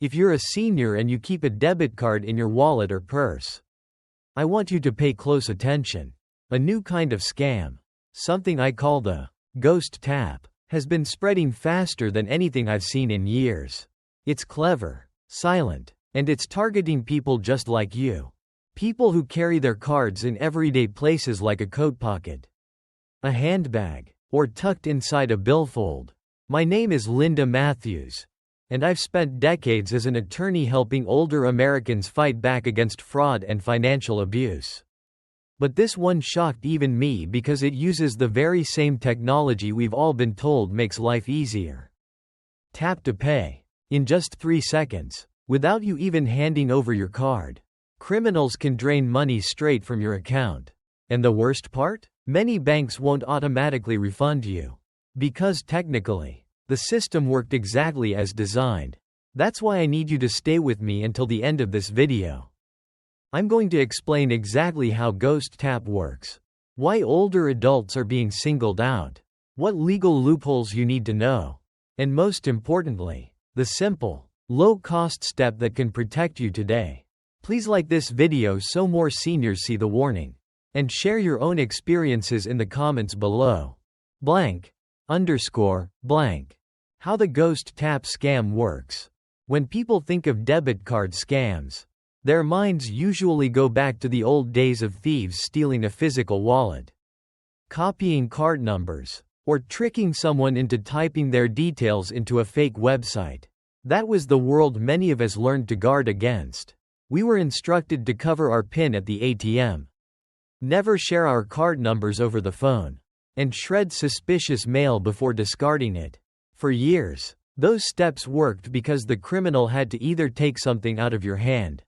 If you're a senior and you keep a debit card in your wallet or purse, I want you to pay close attention. A new kind of scam, something I call the ghost tap, has been spreading faster than anything I've seen in years. It's clever, silent, and it's targeting people just like you. People who carry their cards in everyday places like a coat pocket, a handbag, or tucked inside a billfold. My name is Linda Matthews, and I've spent decades as an attorney helping older Americans fight back against fraud and financial abuse. But this one shocked even me because it uses the very same technology we've all been told makes life easier. Tap to pay. In just 3 seconds, without you even handing over your card, criminals can drain money straight from your account. And the worst part? Many banks won't automatically refund you. Because technically, the system worked exactly as designed. That's why I need you to stay with me until the end of this video. I'm going to explain exactly how Ghost Tap works, why older adults are being singled out, what legal loopholes you need to know, and most importantly, the simple, low-cost step that can protect you today. Please like this video so more seniors see the warning, and share your own experiences in the comments below. Blank. Blank. How the Ghost Tap scam works. When people think of debit card scams, their minds usually go back to the old days of thieves stealing a physical wallet, copying card numbers, or tricking someone into typing their details into a fake website. That was the world many of us learned to guard against. We were instructed to cover our PIN at the ATM, never share our card numbers over the phone, and shred suspicious mail before discarding it. For years, those steps worked because the criminal had to either take something out of your hand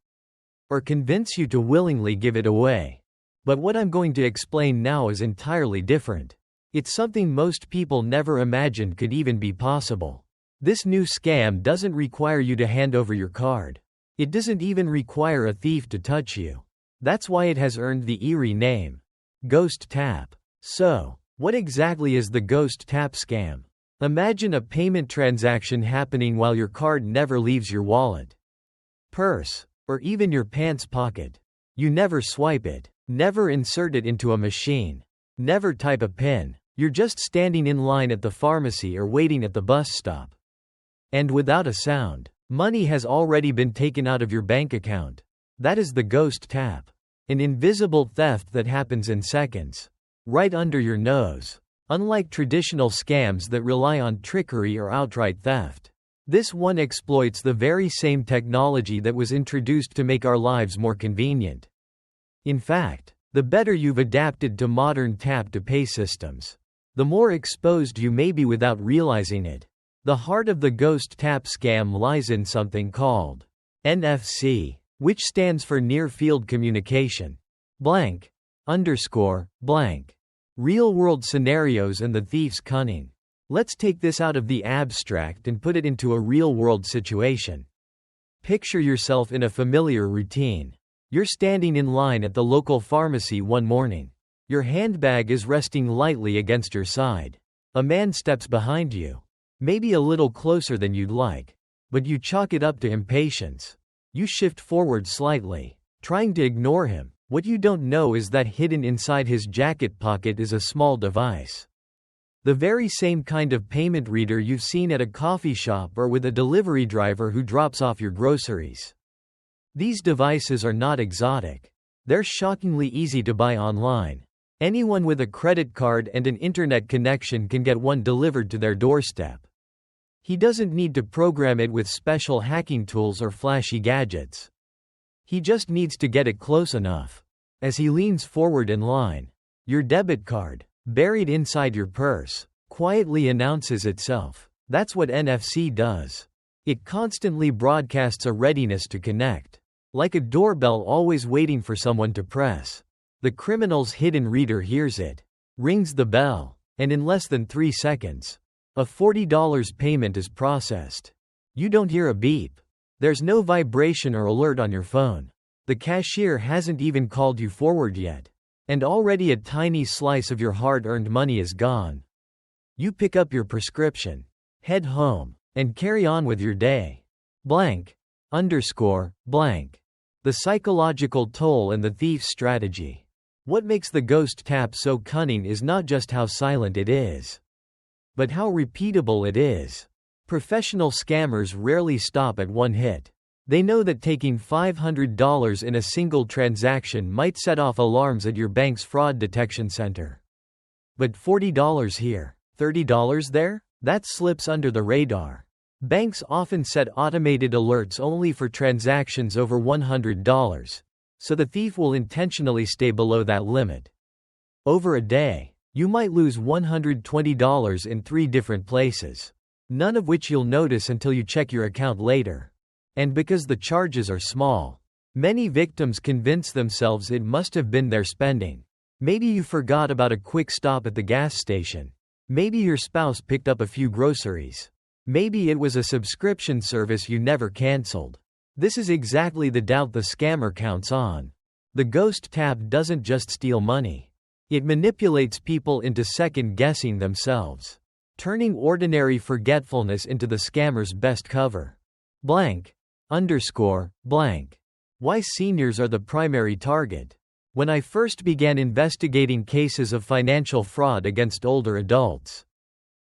or convince you to willingly give it away. But what I'm going to explain now is entirely different. It's something most people never imagined could even be possible. This new scam doesn't require you to hand over your card. It doesn't even require a thief to touch you. That's why it has earned the eerie name, Ghost Tap. So, what exactly is the Ghost Tap scam? Imagine a payment transaction happening while your card never leaves your wallet, purse, or even your pants pocket. You never swipe it, never insert it into a machine, never type a PIN. You're just standing in line at the pharmacy or waiting at the bus stop. And without a sound, money has already been taken out of your bank account. That is the Ghost Tap. An invisible theft that happens in seconds, right under your nose. Unlike traditional scams that rely on trickery or outright theft, this one exploits the very same technology that was introduced to make our lives more convenient. In fact, the better you've adapted to modern tap-to-pay systems, the more exposed you may be without realizing it. The heart of the Ghost Tap scam lies in something called NFC, which stands for Near Field Communication. Blank. Real-world scenarios and the thief's cunning. Let's take this out of the abstract and put it into a real-world situation. Picture yourself in a familiar routine. You're standing in line at the local pharmacy one morning. Your handbag is resting lightly against your side. A man steps behind you, maybe a little closer than you'd like, but you chalk it up to impatience. You shift forward slightly, trying to ignore him. What you don't know is that hidden inside his jacket pocket is a small device. The very same kind of payment reader you've seen at a coffee shop or with a delivery driver who drops off your groceries. These devices are not exotic. They're shockingly easy to buy online. Anyone with a credit card and an internet connection can get one delivered to their doorstep. He doesn't need to program it with special hacking tools or flashy gadgets. He just needs to get it close enough. As he leans forward in line, your debit card, buried inside your purse, quietly announces itself. That's what NFC does. It constantly broadcasts a readiness to connect. Like a doorbell always waiting for someone to press. The criminal's hidden reader hears it, rings the bell, and in less than 3 seconds, a $40 payment is processed. You don't hear a beep. There's no vibration or alert on your phone. The cashier hasn't even called you forward yet. And already a tiny slice of your hard-earned money is gone. You pick up your prescription, head home, and carry on with your day. Blank. underscore, blank. The psychological toll and the thief's strategy. What makes the ghost tap so cunning is not just how silent it is, but how repeatable it is. Professional scammers rarely stop at one hit. They know that taking $500 in a single transaction might set off alarms at your bank's fraud detection center. But $40 here, $30 there? That slips under the radar. Banks often set automated alerts only for transactions over $100, so the thief will intentionally stay below that limit. Over a day, you might lose $120 in 3 different places, none of which you'll notice until you check your account later. And because the charges are small, many victims convince themselves it must have been their spending. Maybe you forgot about a quick stop at the gas station. Maybe your spouse picked up a few groceries. Maybe it was a subscription service you never canceled. This is exactly the doubt the scammer counts on. The ghost tap doesn't just steal money. It manipulates people into second-guessing themselves, turning ordinary forgetfulness into the scammer's best cover. Blank. Underscore, blank. Why seniors are the primary target. When I first began investigating cases of financial fraud against older adults,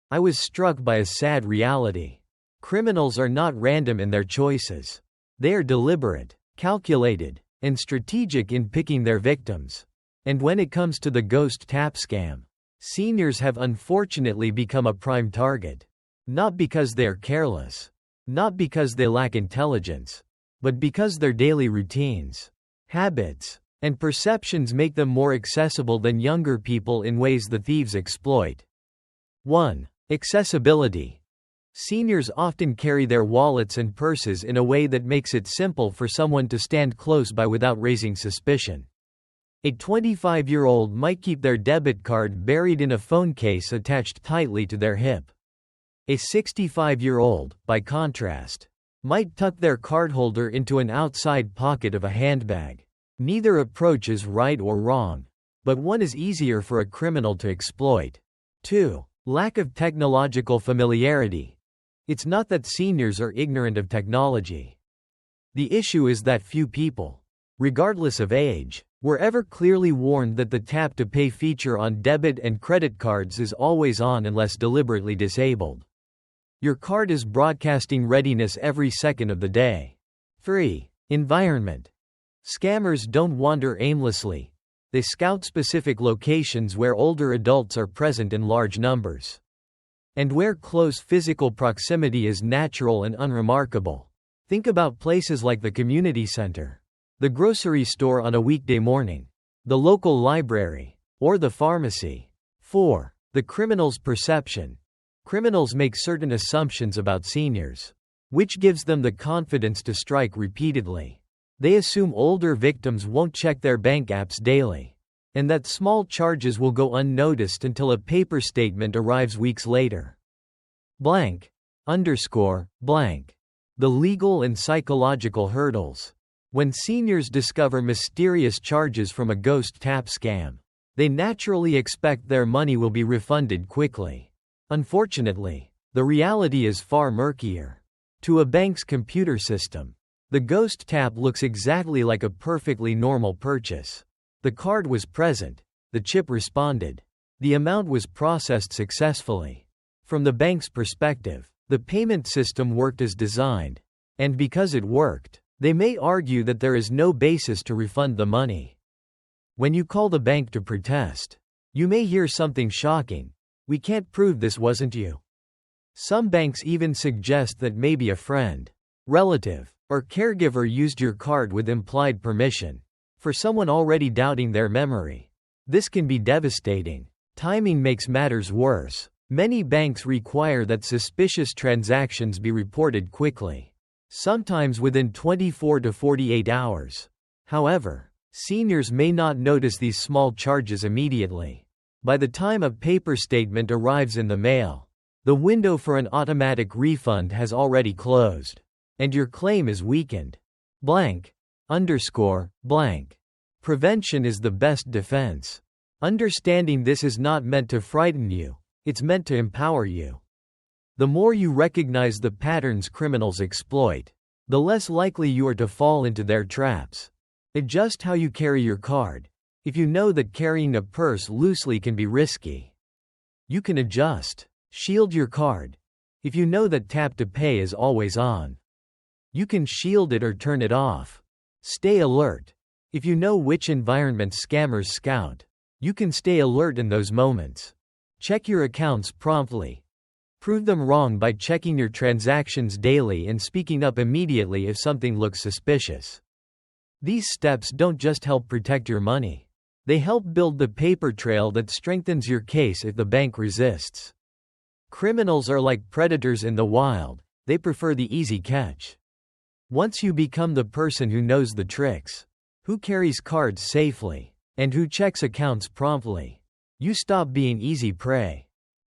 I was struck by a sad reality. Criminals are not random in their choices. They are deliberate, calculated, and strategic in picking their victims. And when it comes to the ghost tap scam, seniors have unfortunately become a prime target. Not because they are careless, not because they lack intelligence, but because their daily routines, habits, and perceptions make them more accessible than younger people in ways the thieves exploit. 1. Accessibility. Seniors often carry their wallets and purses in a way that makes it simple for someone to stand close by without raising suspicion. A 25-year-old might keep their debit card buried in a phone case attached tightly to their hip. A 65-year-old, by contrast, might tuck their cardholder into an outside pocket of a handbag. Neither approach is right or wrong, but one is easier for a criminal to exploit. 2. Lack of technological familiarity. It's not that seniors are ignorant of technology. The issue is that few people, regardless of age, were ever clearly warned that the tap-to-pay feature on debit and credit cards is always on unless deliberately disabled. Your card is broadcasting readiness every second of the day. 3. Environment. Scammers don't wander aimlessly. They scout specific locations where older adults are present in large numbers, and where close physical proximity is natural and unremarkable. Think about places like the community center, the grocery store on a weekday morning, the local library, or the pharmacy. 4. The criminal's perception. Criminals make certain assumptions about seniors, which gives them the confidence to strike repeatedly. They assume older victims won't check their bank apps daily, and that small charges will go unnoticed until a paper statement arrives weeks later. Blank. Underscore, blank. The legal and psychological hurdles. When seniors discover mysterious charges from a ghost tap scam, they naturally expect their money will be refunded quickly. Unfortunately, the reality is far murkier. To a bank's computer system, the ghost tap looks exactly like a perfectly normal purchase. The card was present, the chip responded, the amount was processed successfully. From the bank's perspective, the payment system worked as designed, and because it worked, they may argue that there is no basis to refund the money. When you call the bank to protest, you may hear something shocking. "We can't prove this wasn't you." Some banks even suggest that maybe a friend, relative, or caregiver used your card with implied permission. For someone already doubting their memory, this can be devastating. Timing makes matters worse. Many banks require that suspicious transactions be reported quickly, sometimes within 24 to 48 hours. However, seniors may not notice these small charges immediately. By the time a paper statement arrives in the mail, the window for an automatic refund has already closed, and your claim is weakened. Blank. Underscore, blank. Prevention is the best defense. Understanding this is not meant to frighten you, it's meant to empower you. The more you recognize the patterns criminals exploit, the less likely you are to fall into their traps. Adjust how you carry your card. If you know that carrying a purse loosely can be risky, you can adjust. Shield your card. If you know that tap to pay is always on, you can shield it or turn it off. Stay alert. If you know which environments scammers scout, you can stay alert in those moments. Check your accounts promptly. Prove them wrong by checking your transactions daily and speaking up immediately if something looks suspicious. These steps don't just help protect your money. They help build the paper trail that strengthens your case if the bank resists. Criminals are like predators in the wild, they prefer the easy catch. Once you become the person who knows the tricks, who carries cards safely, and who checks accounts promptly, you stop being easy prey.